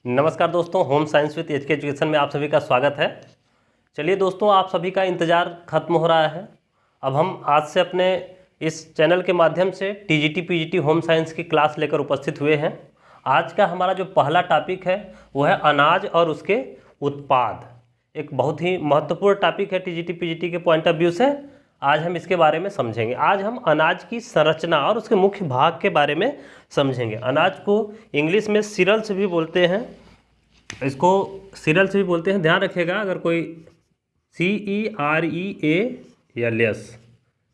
नमस्कार दोस्तों, home science with HK education में आप सभी का स्वागत है। चलिए दोस्तों, आप सभी का इंतज़ार खत्म हो रहा है। अब हम आज से अपने इस चैनल के माध्यम से टीजीटी पीजीटी होम साइंस की क्लास लेकर उपस्थित हुए हैं। आज का हमारा जो पहला टॉपिक है वो है अनाज और उसके उत्पाद। एक बहुत ही महत्वपूर्ण टॉपिक है टीजीटी पीजीटी के पॉइंट ऑफ व्यू से। आज हम इसके बारे में समझेंगे। आज हम अनाज की संरचना और उसके मुख्य भाग के बारे में समझेंगे। अनाज को इंग्लिश में सीरियल्स भी बोलते हैं, इसको सीरियल्स भी बोलते हैं। ध्यान रखिएगा, अगर कोई CEREALS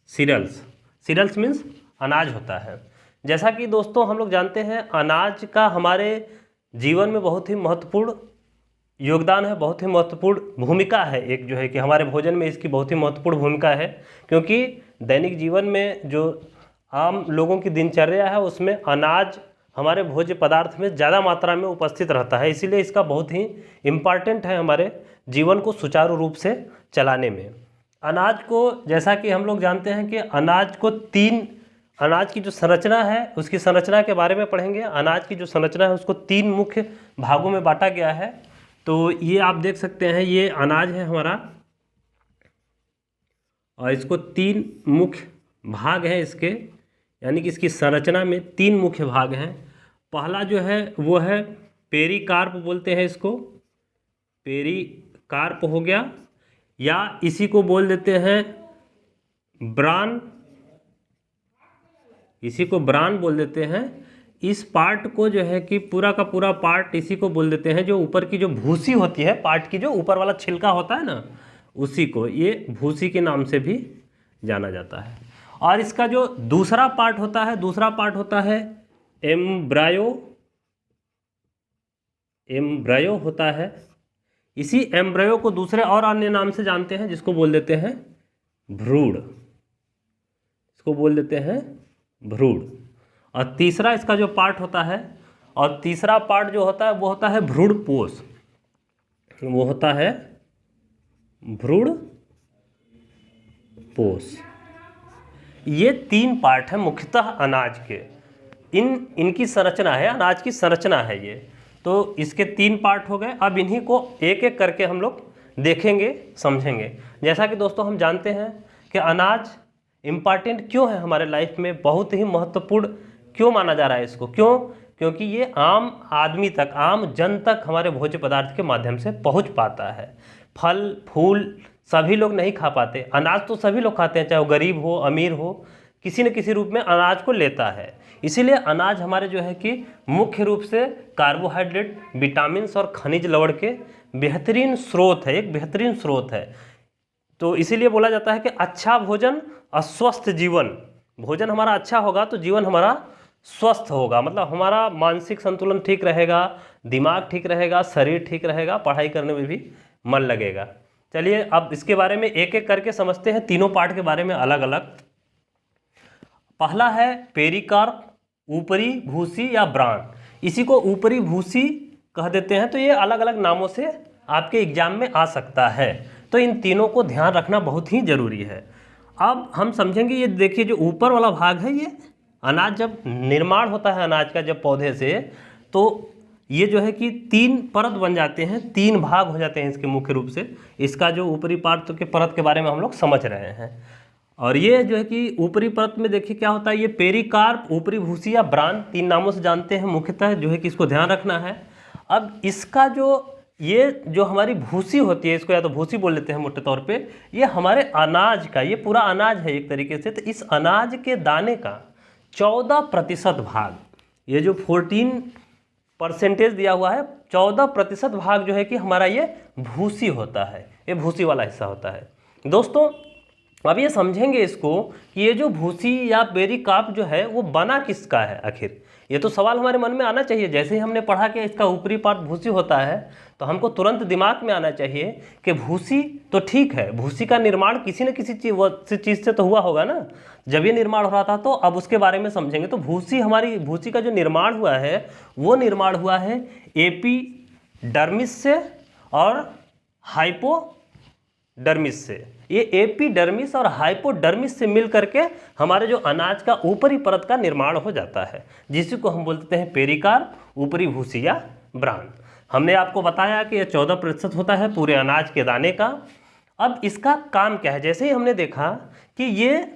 सीरियल्स मीन्स अनाज होता है। जैसा कि दोस्तों हम लोग जानते हैं, अनाज का हमारे जीवन में बहुत ही महत्वपूर्ण योगदान है, बहुत ही महत्वपूर्ण भूमिका है। एक जो है कि हमारे भोजन में इसकी बहुत ही महत्वपूर्ण भूमिका है, क्योंकि दैनिक जीवन में जो आम लोगों की दिनचर्या है उसमें अनाज हमारे भोज्य पदार्थ में ज़्यादा मात्रा में उपस्थित रहता है। इसीलिए इसका बहुत ही इम्पॉर्टेंट है हमारे जीवन को सुचारू रूप से चलाने में। अनाज को, जैसा कि हम लोग जानते हैं कि अनाज की जो संरचना है उसकी संरचना के बारे में पढ़ेंगे। अनाज की जो संरचना है उसको 3 मुख्य भागों में बांटा गया है। तो ये आप देख सकते हैं, ये अनाज है हमारा, और इसको 3 मुख्य भाग हैं इसके, यानी कि इसकी संरचना में 3 मुख्य भाग हैं। पहला जो है वो है पेरिकार्प बोलते हैं इसको, पेरिकार्प हो गया, या इसी को बोल देते हैं ब्रान, इसी को ब्रान बोल देते हैं। इस पार्ट को जो है कि पूरा का पूरा पार्ट इसी को बोल देते हैं। जो ऊपर की जो भूसी होती है, पार्ट की जो ऊपर वाला छिलका होता है ना, उसी को ये भूसी के नाम से भी जाना जाता है। और इसका जो दूसरा पार्ट होता है एम्ब्रायो होता है। इसी एम्ब्रायो को दूसरे और अन्य नाम से जानते हैं, जिसको बोल देते हैं भ्रूण, इसको बोल देते हैं भ्रूण। और तीसरा इसका जो पार्ट होता है, और तीसरा पार्ट जो होता है वो होता है भ्रूणपोष, वो होता है भ्रूणपोष। ये 3 पार्ट हैं मुख्यतः अनाज के। इनकी संरचना है, अनाज की संरचना है ये। तो इसके 3 पार्ट हो गए। अब इन्हीं को एक एक करके हम लोग देखेंगे, समझेंगे। जैसा कि दोस्तों हम जानते हैं कि अनाज इम्पॉर्टेंट क्यों है हमारे लाइफ में, बहुत ही महत्वपूर्ण क्यों माना जा रहा है इसको, क्यों? क्योंकि ये आम आदमी तक, आम जन तक हमारे भोज्य पदार्थ के माध्यम से पहुंच पाता है। फल फूल सभी लोग नहीं खा पाते, अनाज तो सभी लोग खाते हैं, चाहे वो गरीब हो अमीर हो, किसी न किसी रूप में अनाज को लेता है। इसीलिए अनाज हमारे जो है कि मुख्य रूप से कार्बोहाइड्रेट, विटामिन्स और खनिज लवण के बेहतरीन स्रोत है, एक बेहतरीन स्रोत है। तो इसीलिए बोला जाता है कि अच्छा भोजन अस्वस्थ जीवन। भोजन हमारा अच्छा होगा तो जीवन हमारा स्वस्थ होगा, मतलब हमारा मानसिक संतुलन ठीक रहेगा, दिमाग ठीक रहेगा, शरीर ठीक रहेगा, पढ़ाई करने में भी मन लगेगा। चलिए अब इसके बारे में एक एक करके समझते हैं, तीनों पार्ट के बारे में अलग अलग। पहला है पेरिकार्प, ऊपरी भूसी या ब्रान। इसी को ऊपरी भूसी कह देते हैं। तो ये अलग अलग नामों से आपके एग्जाम में आ सकता है, तो इन तीनों को ध्यान रखना बहुत ही जरूरी है। अब हम समझेंगे, ये देखिए जो ऊपर वाला भाग है, ये अनाज जब निर्माण होता है अनाज का, जब पौधे से, तो ये जो है कि 3 परत बन जाते हैं, 3 भाग हो जाते हैं इसके मुख्य रूप से। इसका जो ऊपरी पार्ट के परत के बारे में हम लोग समझ रहे हैं। और ये जो है कि ऊपरी परत में देखिए क्या होता है, ये पेरिकार्प, ऊपरी भूसी या ब्रान, 3 नामों से जानते हैं मुख्यतः, जो है कि इसको ध्यान रखना है। अब इसका जो हमारी भूसी होती है, इसको या तो भूसी बोल लेते हैं मोटे तौर पे, ये हमारे अनाज का, ये पूरा अनाज है एक तरीके से। तो इस अनाज के दाने का 14% भाग, ये जो 14% दिया हुआ है, 14% भाग जो है कि हमारा ये भूसी होता है, ये भूसी वाला हिस्सा होता है। दोस्तों अब ये समझेंगे इसको कि ये जो भूसी या पेरिकार्प जो है वो बना किसका है आखिर। ये तो सवाल हमारे मन में आना चाहिए। जैसे ही हमने पढ़ा कि इसका ऊपरी पार्ट भूसी होता है, तो हमको तुरंत दिमाग में आना चाहिए कि भूसी तो ठीक है, भूसी का निर्माण किसी न किसी चीज़ से तो हुआ होगा ना, जब ये निर्माण हो रहा था। तो अब उसके बारे में समझेंगे। तो भूसी का जो निर्माण हुआ है, वो निर्माण हुआ है एपिडर्मिस से और हाइपोडर्मिस से। ये एपिडर्मिस और हाइपोडर्मिस से मिल करके हमारे जो अनाज का ऊपरी परत का निर्माण हो जाता है, जिसी को हम बोलते हैं पेरिकार्प, ऊपरी भूसी या ब्रान। हमने आपको बताया कि यह 14% होता है पूरे अनाज के दाने का। अब इसका काम क्या है, जैसे ही हमने देखा कि ये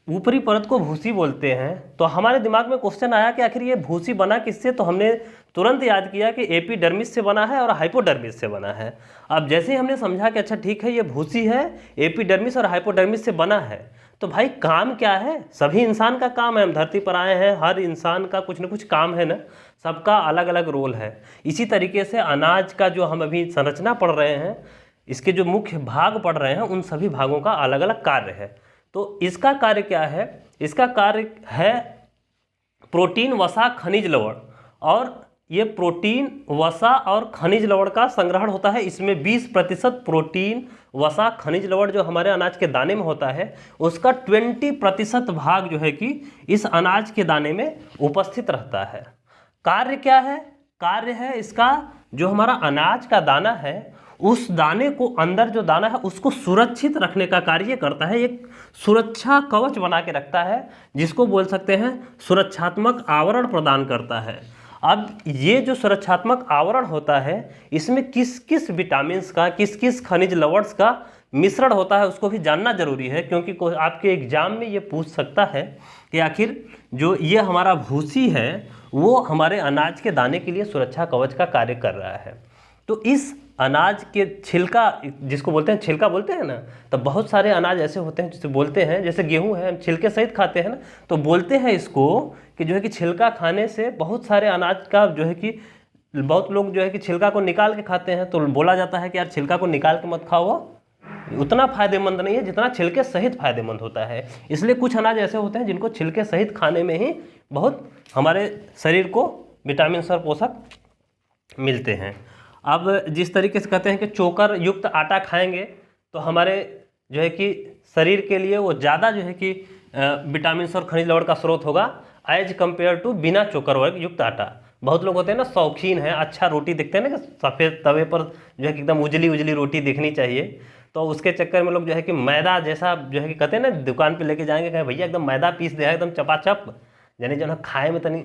ऊपरी परत को भूसी बोलते हैं, तो हमारे दिमाग में क्वेश्चन आया कि आखिर ये भूसी बना किससे, तो हमने तुरंत याद किया कि एपिडर्मिस से बना है और हाइपोडर्मिस से बना है। अब जैसे ही हमने समझा कि अच्छा ठीक है ये भूसी है, एपिडर्मिस और हाइपोडर्मिस से बना है, तो भाई काम क्या है, सभी इंसान का काम है, हम धरती पर आए हैं, हर इंसान का कुछ न कुछ काम है ना, सबका अलग अलग रोल है। इसी तरीके से अनाज का जो हम अभी संरचना पढ़ रहे हैं, इसके जो मुख्य भाग पढ़ रहे हैं, उन सभी भागों का अलग अलग कार्य है। तो इसका कार्य क्या है, इसका कार्य है प्रोटीन, वसा, खनिज लवण, और ये प्रोटीन, वसा और खनिज लवण का संग्रहण होता है। इसमें 20% प्रोटीन, वसा, खनिज लवण जो हमारे अनाज के दाने में होता है, उसका 20% भाग जो है कि इस अनाज के दाने में उपस्थित रहता है। कार्य क्या है, कार्य है इसका जो हमारा अनाज का दाना है, उस दाने को, अंदर जो दाना है उसको सुरक्षित रखने का कार्य करता है, एक सुरक्षा कवच बना के रखता है, जिसको बोल सकते हैं सुरक्षात्मक आवरण प्रदान करता है। अब ये जो सुरक्षात्मक आवरण होता है, इसमें किस किस विटामिन्स का, किस किस खनिज लवणों का मिश्रण होता है, उसको भी जानना जरूरी है, क्योंकि आपके एग्जाम में ये पूछ सकता है कि आखिर जो ये हमारा भूसी है वो हमारे अनाज के दाने के लिए सुरक्षा कवच का कार्य कर रहा है। तो इस अनाज के छिलका, जिसको बोलते हैं छिलका बोलते हैं ना, तो बहुत सारे अनाज ऐसे होते हैं जिसे बोलते हैं, जैसे गेहूं है हम छिलके सहित खाते हैं ना, तो बोलते हैं इसको कि जो है कि छिलका खाने से बहुत सारे अनाज का जो है कि, बहुत लोग जो है कि छिलका को निकाल के खाते हैं, तो बोला जाता है कि यार छिलका को निकाल के मत खाओ, उतना फायदेमंद नहीं है जितना छिलके सहित फायदेमंद होता है। इसलिए कुछ अनाज ऐसे होते हैं जिनको छिलके सहित खाने में ही बहुत हमारे शरीर को विटामिन और पोषक मिलते हैं। अब जिस तरीके से कहते हैं कि चोकर युक्त आटा खाएंगे तो हमारे जो है कि शरीर के लिए वो ज़्यादा जो है कि विटामिन और खनिज लवण का स्रोत होगा एज कंपेयर टू बिना चोकर वर्ग युक्त आटा। बहुत लोग होते हैं ना शौकीन हैं, अच्छा रोटी देखते हैं ना कि सफ़ेद तवे पर जो है कि एकदम उजली उजली रोटी दिखनी चाहिए, तो उसके चक्कर में लोग जो है कि मैदा जैसा जो है कि कहते हैं ना, दुकान पे लेके जाएंगे, कहें भैया एकदम मैदा पीस दे एकदम चपाचप, यानी जो है खाए में तनी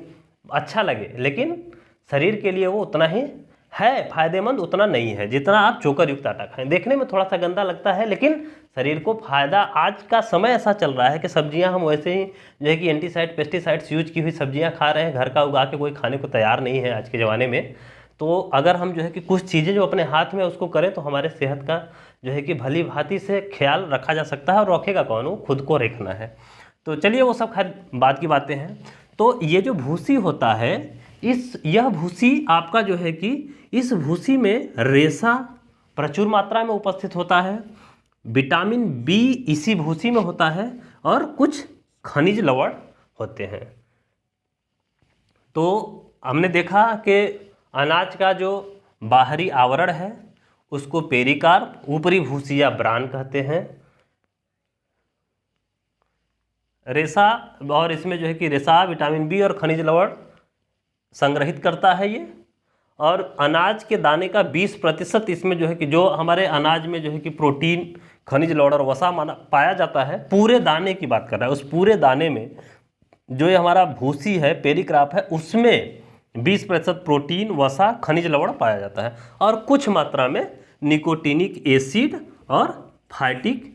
अच्छा लगे, लेकिन शरीर के लिए वो उतना ही है फायदेमंद, उतना नहीं है जितना आप चोकर युक्त आटा खाएं। देखने में थोड़ा सा गंदा लगता है, लेकिन शरीर को फायदा, आज का समय ऐसा चल रहा है कि सब्जियां हम वैसे ही जो है कि एंटीसाइड पेस्टिसाइड्स यूज की हुई सब्जियां खा रहे हैं, घर का उगा के कोई खाने को तैयार नहीं है आज के ज़माने में। तो अगर हम जो है कि कुछ चीज़ें जो अपने हाथ में उसको करें तो हमारे सेहत का जो है कि भली भांति से ख्याल रखा जा सकता है, और रखेगा कौन, वो खुद को रखना है। तो चलिए वो सब खैर बात की बातें हैं। तो ये जो भूसी होता है, यह भूसी आपका जो है कि इस भूसी में रेशा प्रचुर मात्रा में उपस्थित होता है, विटामिन बी इसी भूसी में होता है, और कुछ खनिज लवण होते हैं। तो हमने देखा कि अनाज का जो बाहरी आवरण है उसको पेरिकार्प, ऊपरी भूसी या ब्रान कहते हैं। रेशा, और इसमें जो है कि रेशा, विटामिन बी और खनिज लवण संग्रहित करता है ये, और अनाज के दाने का 20% इसमें जो है कि, जो हमारे अनाज में जो है कि प्रोटीन, खनिज लवण और वसा पाया जाता है, पूरे दाने की बात कर रहा है, उस पूरे दाने में जो ये हमारा भूसी है, पेरिकार्प है, उसमें 20% प्रोटीन, वसा, खनिज लवण पाया जाता है, और कुछ मात्रा में निकोटिनिक एसिड और फाइटिक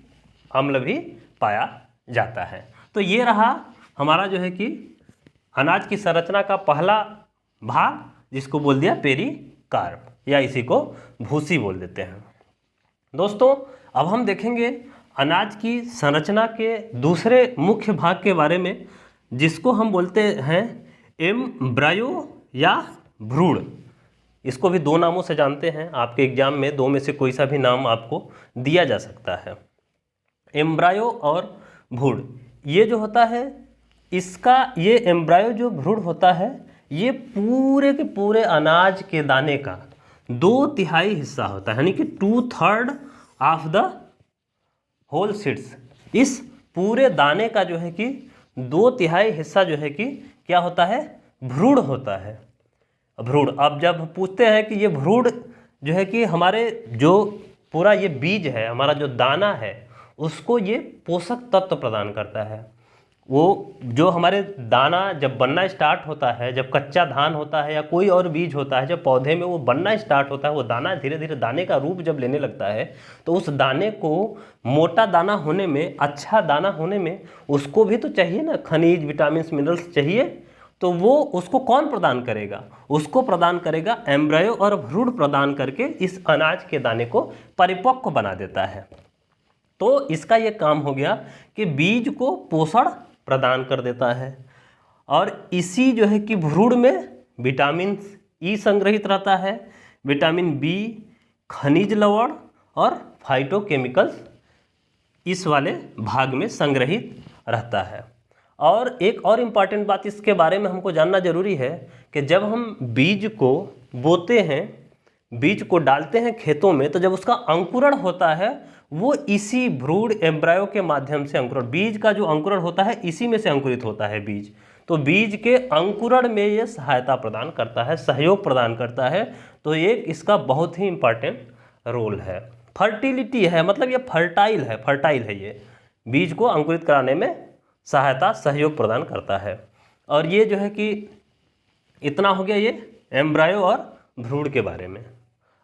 अम्ल भी पाया जाता है। तो ये रहा हमारा जो है कि अनाज की संरचना का पहला भाग, जिसको बोल दिया पेरिकार्प, या इसी को भूसी बोल देते हैं। दोस्तों अब हम देखेंगे अनाज की संरचना के दूसरे मुख्य भाग के बारे में, जिसको हम बोलते हैं एम्ब्रायो या भ्रूण। इसको भी दो नामों से जानते हैं, आपके एग्जाम में दो में से कोई सा भी नाम आपको दिया जा सकता है, एम्ब्रायो और भ्रूण। ये जो होता है, इसका ये एम्ब्रायो जो भ्रूण होता है, ये पूरे के पूरे अनाज के दाने का 2/3 हिस्सा होता है, यानी कि 2/3 ऑफ द होल सीड्स। इस पूरे दाने का जो है कि 2/3 हिस्सा जो है कि क्या होता है, भ्रूण होता है, भ्रूण। अब जब पूछते हैं कि ये भ्रूण जो है कि हमारे जो पूरा ये बीज है, हमारा जो दाना है, उसको ये पोषक तत्व प्रदान करता है। वो जो हमारे दाना जब बनना स्टार्ट होता है, जब कच्चा धान होता है या कोई और बीज होता है, जब पौधे में वो बनना स्टार्ट होता है, वो दाना धीरे धीरे दाने का रूप जब लेने लगता है, तो उस दाने को मोटा दाना होने में, अच्छा दाना होने में उसको भी तो चाहिए ना, खनिज, विटामिन, मिनरल्स चाहिए। तो वो उसको कौन प्रदान करेगा? उसको प्रदान करेगा एम्ब्रायो और भ्रूण प्रदान करके इस अनाज के दाने को परिपक्व बना देता है। तो इसका ये काम हो गया कि बीज को पोषण प्रदान कर देता है, और इसी जो है कि भ्रूण में विटामिन ई संग्रहित रहता है, विटामिन बी, खनिज लवण और फाइटोकेमिकल्स इस वाले भाग में संग्रहित रहता है। और एक और इम्पॉर्टेंट बात इसके बारे में हमको जानना जरूरी है कि जब हम बीज को बोते हैं, बीज को डालते हैं खेतों में, तो जब उसका अंकुरण होता है वो इसी भ्रूण एम्ब्रायो के माध्यम से अंकुरण, बीज का जो अंकुरण होता है इसी में से अंकुरित होता है बीज। तो बीज के अंकुरण में ये सहायता प्रदान करता है, सहयोग प्रदान करता है। तो एक इसका बहुत ही इम्पॉर्टेंट रोल है। फर्टिलिटी है, मतलब ये फर्टाइल है, ये बीज को अंकुरित कराने में सहायता, सहयोग प्रदान करता है। और ये जो है कि इतना हो गया ये एम्ब्रायो और भ्रूण के बारे में।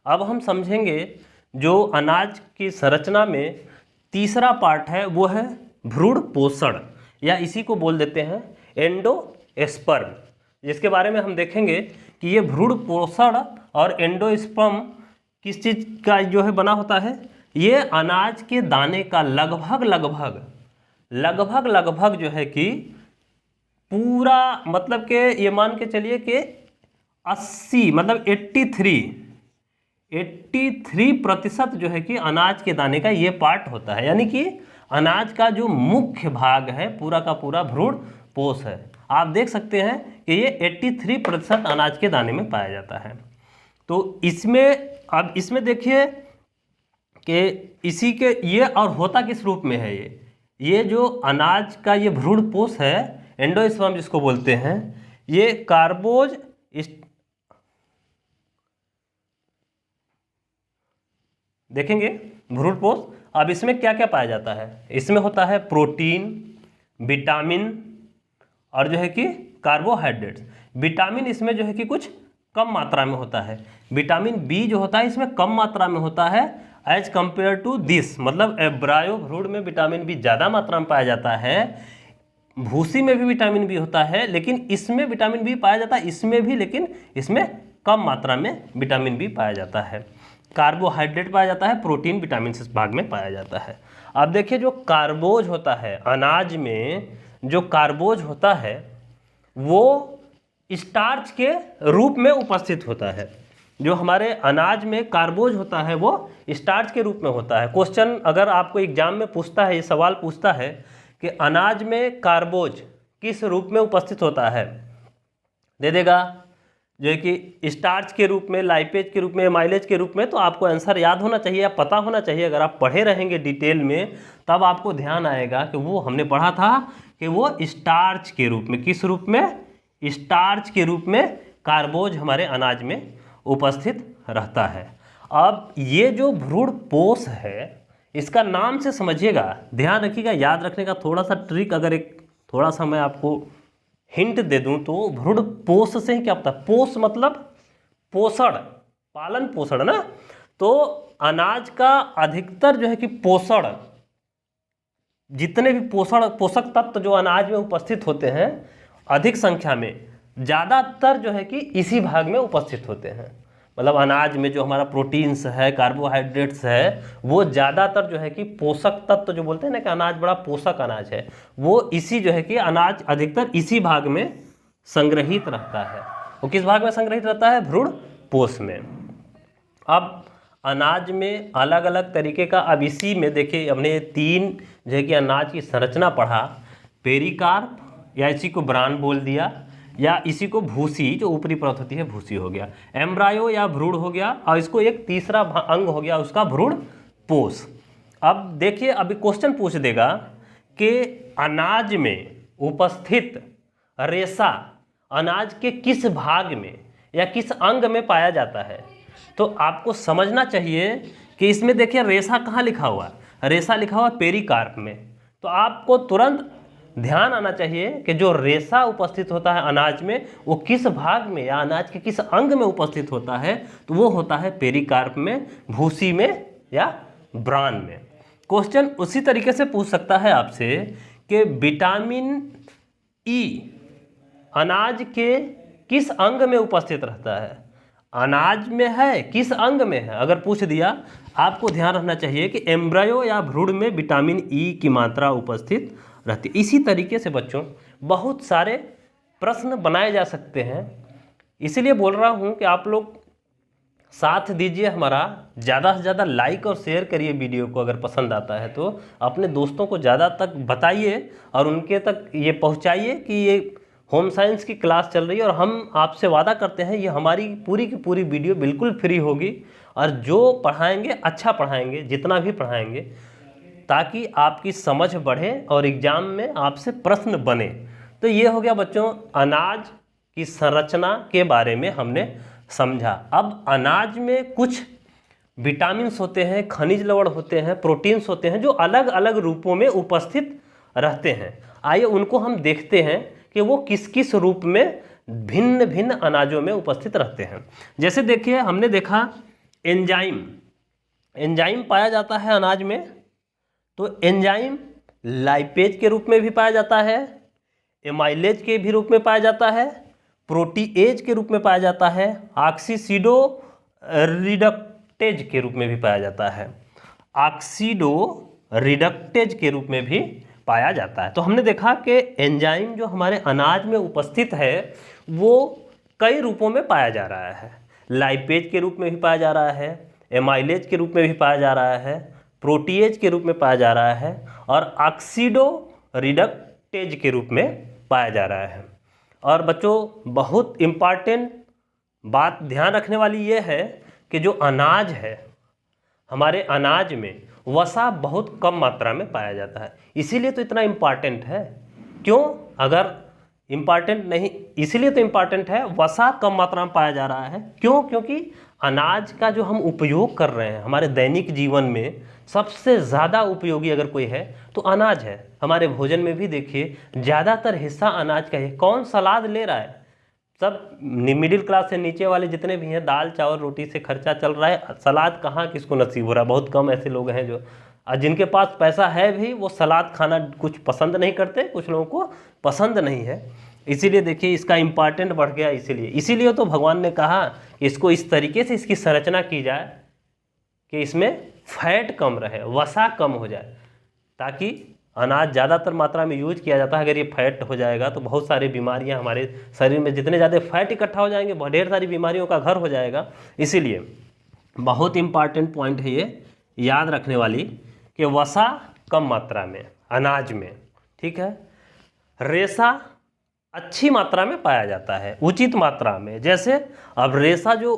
अब हम समझेंगे जो अनाज की संरचना में तीसरा पार्ट है, वो है भ्रूण पोषण, या इसी को बोल देते हैं एंडोस्पर्म, जिसके बारे में हम देखेंगे कि ये भ्रूण पोषण और एंडोस्पर्म किस चीज़ का जो है बना होता है। ये अनाज के दाने का लगभग जो है कि पूरा, मतलब कि ये मान के चलिए कि 80 मतलब 83% जो है कि अनाज के दाने का ये पार्ट होता है। यानी कि अनाज का जो मुख्य भाग है पूरा का पूरा भ्रूण पोष है। आप देख सकते हैं कि ये 83% अनाज के दाने में पाया जाता है। तो इसमें अब इसमें देखिए कि इसी के ये और होता किस रूप में है, ये जो अनाज का ये भ्रूण पोष है, एंडोस्पर्म जिसको बोलते हैं, ये कार्बोज देखेंगे भ्रूण पोष। अब इसमें क्या क्या पाया जाता है? इसमें होता है प्रोटीन, विटामिन और जो है कि कार्बोहाइड्रेट्स। विटामिन इसमें जो है कि कुछ कम मात्रा में होता है। विटामिन बी जो होता है इसमें कम मात्रा में होता है एज कंपेयर टू दिस, मतलब एम्ब्रायो भ्रूण में विटामिन बी ज़्यादा मात्रा में पाया जाता है। भूसी में भी विटामिन बी होता है, लेकिन इसमें विटामिन बी पाया जाता है, इसमें भी, लेकिन इसमें कम मात्रा में विटामिन बी पाया जाता है। कार्बोहाइड्रेट पाया जाता है, प्रोटीन, विटामिन इस भाग में पाया जाता है। अब देखिए जो कार्बोज होता है अनाज में, जो कार्बोज होता है वो स्टार्च के रूप में उपस्थित होता है। जो हमारे अनाज में कार्बोज होता है वो स्टार्च के रूप में होता है। क्वेश्चन अगर आपको एग्जाम में पूछता है, ये सवाल पूछता है कि अनाज में कार्बोज किस रूप में उपस्थित होता है, दे देगा जो है कि स्टार्च के रूप में, लाइपेज के रूप में, माइलेज के रूप में। तो आपको आंसर याद होना चाहिए या पता होना चाहिए। अगर आप पढ़े रहेंगे डिटेल में तब आपको ध्यान आएगा कि वो हमने पढ़ा था कि वो स्टार्च के रूप में, किस रूप में, स्टार्च के रूप में कार्बोज हमारे अनाज में उपस्थित रहता है। अब ये जो भ्रूण पोष है इसका नाम से समझिएगा, ध्यान रखिएगा, याद रखने का थोड़ा सा ट्रिक, अगर एक थोड़ा सा मैं आपको हिंट दे दूं तो भ्रूण पोष से ही क्या पता, पोष मतलब पोषण, पालन पोषण ना। तो अनाज का अधिकतर जो है कि पोषण, जितने भी पोषक तत्व जो अनाज में उपस्थित होते हैं अधिक संख्या में, ज़्यादातर जो है कि इसी भाग में उपस्थित होते हैं। मतलब अनाज में जो हमारा प्रोटीन्स है, कार्बोहाइड्रेट्स है, वो ज़्यादातर जो है कि पोषक तत्व जो बोलते हैं ना कि अनाज बड़ा पोषक अनाज है, वो इसी जो है कि अनाज अधिकतर इसी भाग में संग्रहित रहता है। वो किस भाग में संग्रहित रहता है? भ्रूण पोष में। अब अनाज में अलग अलग तरीके का, अब इसी में देखिए हमने 3 जो है कि अनाज की संरचना पढ़ा, पेरिकार्प या इसी को ब्रान बोल दिया, या इसी को भूसी, जो ऊपरी परत होती है भूसी हो गया, एम्ब्रायो या भ्रूण हो गया, और इसको एक तीसरा अंग हो गया उसका भ्रूण पोष। अब देखिए अभी क्वेश्चन पूछ देगा कि अनाज में उपस्थित रेशा अनाज के किस भाग में या किस अंग में पाया जाता है। तो आपको समझना चाहिए कि इसमें देखिए रेशा कहाँ लिखा हुआ है, रेशा लिखा हुआ पेरिकार्प में। तो आपको तुरंत ध्यान आना चाहिए कि जो रेशा उपस्थित होता है अनाज में वो किस भाग में या अनाज के किस अंग में उपस्थित होता है, तो वो होता है पेरिकार्प में, भूसी में या ब्रान में। क्वेश्चन उसी तरीके से पूछ सकता है आपसे कि विटामिन ई अनाज के किस अंग में उपस्थित रहता है, अनाज में है किस अंग में है। अगर पूछ दिया, आपको ध्यान रखना चाहिए कि एम्ब्रायो या भ्रूण में विटामिन ई की मात्रा उपस्थित रहती है। इसी तरीके से बच्चों बहुत सारे प्रश्न बनाए जा सकते हैं, इसीलिए बोल रहा हूं कि आप लोग साथ दीजिए हमारा, ज़्यादा से ज़्यादा लाइक और शेयर करिए वीडियो को। अगर पसंद आता है तो अपने दोस्तों को ज़्यादा तक बताइए और उनके तक ये पहुंचाइए कि ये होम साइंस की क्लास चल रही है। और हम आपसे वादा करते हैं ये हमारी पूरी की पूरी वीडियो बिल्कुल फ्री होगी, और जो पढ़ाएंगे अच्छा पढ़ाएंगे, जितना भी पढ़ाएंगे, ताकि आपकी समझ बढ़े और एग्ज़ाम में आपसे प्रश्न बने। तो ये हो गया बच्चों अनाज की संरचना के बारे में हमने समझा। अब अनाज में कुछ विटामिन्स होते हैं, खनिज लवण होते हैं, प्रोटीन्स होते हैं जो अलग अलग रूपों में उपस्थित रहते हैं। आइए उनको हम देखते हैं कि वो किस किस रूप में भिन्न भिन्न अनाजों में उपस्थित रहते हैं। जैसे देखिए, हमने देखा एंजाइम पाया जाता है अनाज में। तो एंजाइम लाइपेज के रूप में भी पाया जाता है, एमाइलेज के भी रूप में पाया जाता है, प्रोटीएज के रूप में पाया जाता है, ऑक्सीडो रिडक्टेज के रूप में भी पाया जाता है, ऑक्सीडो रिडक्टेज के रूप में भी पाया जाता है। तो हमने देखा कि एंजाइम जो हमारे अनाज में उपस्थित है वो कई रूपों में पाया जा रहा है। लाइपेज के रूप में भी पाया जा रहा है, एमाइलेज के रूप में भी पाया जा रहा है, प्रोटीएज के रूप में पाया जा रहा है, और ऑक्सीडो रिडक्टेज के रूप में पाया जा रहा है। और बच्चों बहुत इम्पॉर्टेंट बात ध्यान रखने वाली ये है कि जो अनाज है, हमारे अनाज में वसा बहुत कम मात्रा में पाया जाता है। इसीलिए तो इतना इम्पॉर्टेंट है। क्यों? अगर इम्पॉर्टेंट नहीं, इसीलिए तो इम्पॉर्टेंट है, वसा कम मात्रा में पाया जा रहा है। क्यों? क्योंकि अनाज का जो हम उपयोग कर रहे हैं हमारे दैनिक जीवन में, सबसे ज़्यादा उपयोगी अगर कोई है तो अनाज है। हमारे भोजन में भी देखिए ज़्यादातर हिस्सा अनाज का है। कौन सलाद ले रहा है? सब मिडिल क्लास से नीचे वाले जितने भी हैं, दाल चावल रोटी से खर्चा चल रहा है। सलाद कहाँ किसको नसीब हो रहा है? बहुत कम ऐसे लोग हैं जो, जिनके पास पैसा है भी वो सलाद खाना कुछ पसंद नहीं करते, कुछ लोगों को पसंद नहीं है। इसीलिए देखिए इसका इम्पॉर्टेंट बढ़ गया। इसीलिए तो भगवान ने कहा कि इसको इस तरीके से इसकी संरचना की जाए कि इसमें फैट कम रहे, वसा कम हो जाए, ताकि अनाज ज़्यादातर मात्रा में यूज किया जाता है। अगर ये फैट हो जाएगा तो बहुत सारी बीमारियां हमारे शरीर में, जितने ज़्यादा फैट इकट्ठा हो जाएंगे बहुत ढेर सारी बीमारियों का घर हो जाएगा। इसीलिए बहुत इंपॉर्टेंट पॉइंट है ये याद रखने वाली कि वसा कम मात्रा में अनाज में, ठीक है। रेशा अच्छी मात्रा में पाया जाता है, उचित मात्रा में। जैसे अब रेशा, जो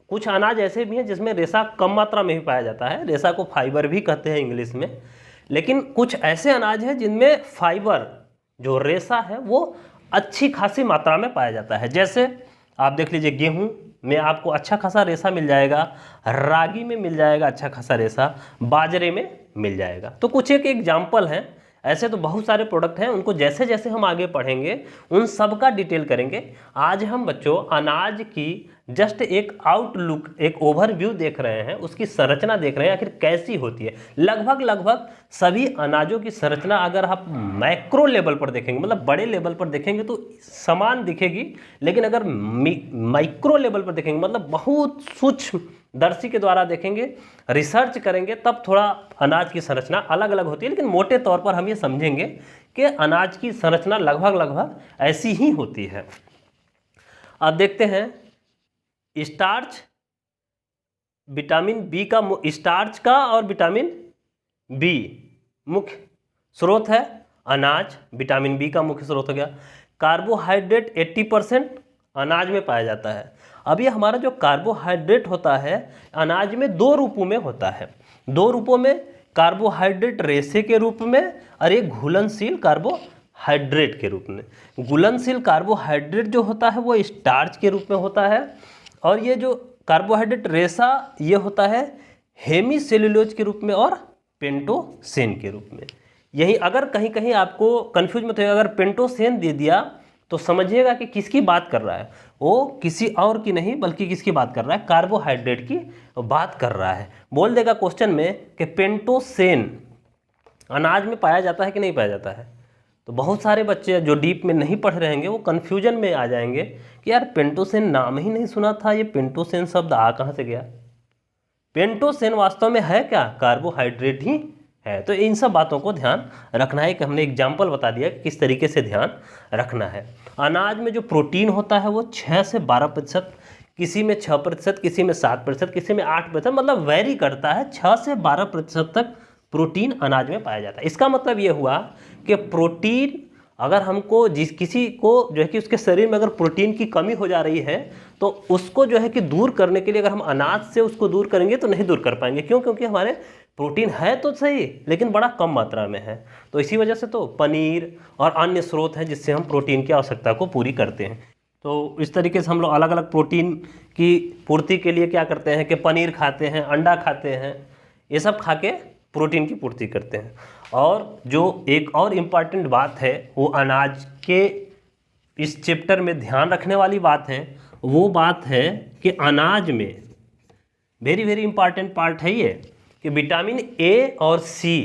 कुछ अनाज ऐसे भी हैं जिसमें रेशा कम मात्रा में भी पाया जाता है, रेशा को फाइबर भी कहते हैं इंग्लिश में। लेकिन कुछ ऐसे अनाज हैं जिनमें फाइबर, जो रेशा है, वो अच्छी खासी मात्रा में पाया जाता है। जैसे आप देख लीजिए, गेहूं में आपको अच्छा खासा रेशा मिल जाएगा, रागी में मिल जाएगा अच्छा खासा रेशा, बाजरे में मिल जाएगा। तो कुछ एक एग्जाम्पल हैं, ऐसे तो बहुत सारे प्रोडक्ट हैं, उनको जैसे जैसे हम आगे पढ़ेंगे उन सब का डिटेल करेंगे। आज हम बच्चों अनाज की जस्ट एक आउटलुक, एक ओवरव्यू देख रहे हैं, उसकी संरचना देख रहे हैं आखिर कैसी होती है। लगभग सभी अनाजों की संरचना अगर आप मैक्रो लेवल पर देखेंगे, मतलब बड़े लेवल पर देखेंगे तो समान दिखेगी, लेकिन अगर माइक्रो लेवल पर देखेंगे, मतलब बहुत सूक्ष्म दर्शी के द्वारा देखेंगे, रिसर्च करेंगे, तब थोड़ा अनाज की संरचना अलग अलग होती है। लेकिन मोटे तौर पर हम ये समझेंगे कि अनाज की संरचना लगभग ऐसी ही होती है। अब देखते हैं, स्टार्च, विटामिन बी का, स्टार्च का और विटामिन बी मुख्य स्रोत है अनाज, विटामिन बी का मुख्य स्रोत हो गया। कार्बोहाइड्रेट 80% अनाज में पाया जाता है। अब ये हमारा जो कार्बोहाइड्रेट होता है अनाज में दो रूपों में होता है। दो रूपों में, कार्बोहाइड्रेट रेशे के रूप में और एक घुलनशील कार्बोहाइड्रेट के रूप में। घुलनशील कार्बोहाइड्रेट जो होता है वो स्टार्च के रूप में होता है, और ये जो कार्बोहाइड्रेट रेशा ये होता है हेमीसेल्यूलोज के रूप में और पेंटोसेन के रूप में। यही अगर कहीं कहीं आपको कंफ्यूज मत होइए, अगर पेंटोसेन दे दिया तो समझिएगा कि किसकी बात कर रहा है, वो किसी और की नहीं बल्कि किसकी बात कर रहा है, कार्बोहाइड्रेट की बात कर रहा है। बोल देगा क्वेश्चन में कि पेंटोसेन अनाज में पाया जाता है कि नहीं पाया जाता है, तो बहुत सारे बच्चे जो डीप में नहीं पढ़ रहेंगे वो कन्फ्यूजन में आ जाएंगे कि यार पेंटोसेन नाम ही नहीं सुना था, ये पेंटोसेन शब्द आ कहाँ से गया। पेंटोसेन वास्तव में है क्या, कार्बोहाइड्रेट ही है। तो इन सब बातों को ध्यान रखना है कि हमने एग्जाम्पल बता दिया कि किस तरीके से ध्यान रखना है। अनाज में जो प्रोटीन होता है वो 6 से 12%, किसी में 6%, किसी में 7%, किसी में 8%, मतलब वेरी करता है। 6 से 12% तक प्रोटीन अनाज में पाया जाता है। इसका मतलब ये हुआ कि प्रोटीन अगर हमको किसी को जो है कि उसके शरीर में अगर प्रोटीन की कमी हो जा रही है तो उसको जो है कि दूर करने के लिए अगर हम अनाज से उसको दूर करेंगे तो नहीं दूर कर पाएंगे। क्यों? क्योंकि हमारे प्रोटीन है तो सही लेकिन बड़ा कम मात्रा में है। तो इसी वजह से तो पनीर और अन्य स्रोत हैं जिससे हम प्रोटीन की आवश्यकता को पूरी करते हैं। तो इस तरीके से हम लोग अलग अलग प्रोटीन की पूर्ति के लिए क्या करते हैं कि पनीर खाते हैं, अंडा खाते हैं, ये सब खा के प्रोटीन की पूर्ति करते हैं। और जो एक और इम्पॉर्टेंट बात है वो अनाज के इस चैप्टर में ध्यान रखने वाली बात है, वो बात है कि अनाज में वेरी वेरी इंपॉर्टेंट पार्ट है ये कि विटामिन ए और सी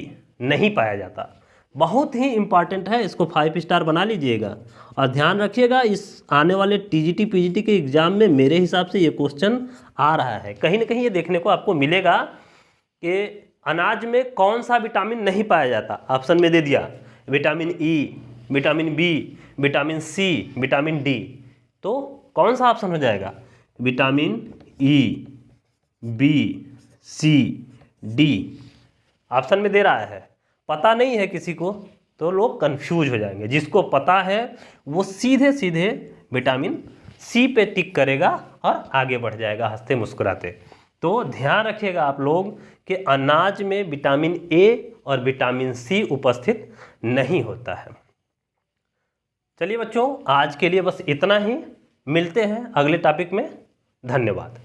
नहीं पाया जाता। बहुत ही इंपॉर्टेंट है, इसको 5 स्टार बना लीजिएगा और ध्यान रखिएगा इस आने वाले टीजीटी पीजीटी के एग्जाम में मेरे हिसाब से ये क्वेश्चन आ रहा है। कहीं ना कहीं ये देखने को आपको मिलेगा कि अनाज में कौन सा विटामिन नहीं पाया जाता। ऑप्शन में दे दिया vitamin E, vitamin B, vitamin C, vitamin D. तो कौन सा ऑप्शन हो जाएगा? Vitamin E, B, C, D option में दे रहा है। पता नहीं है किसी को तो लोग कंफ्यूज हो जाएंगे। जिसको पता है वो सीधे सीधे विटामिन सी पे टिक करेगा और आगे बढ़ जाएगा हंसते मुस्कुराते। तो ध्यान रखिएगा आप लोग कि अनाज में विटामिन ए और विटामिन सी उपस्थित नहीं होता है। चलिए बच्चों, आज के लिए बस इतना ही। मिलते हैं अगले टॉपिक में। धन्यवाद।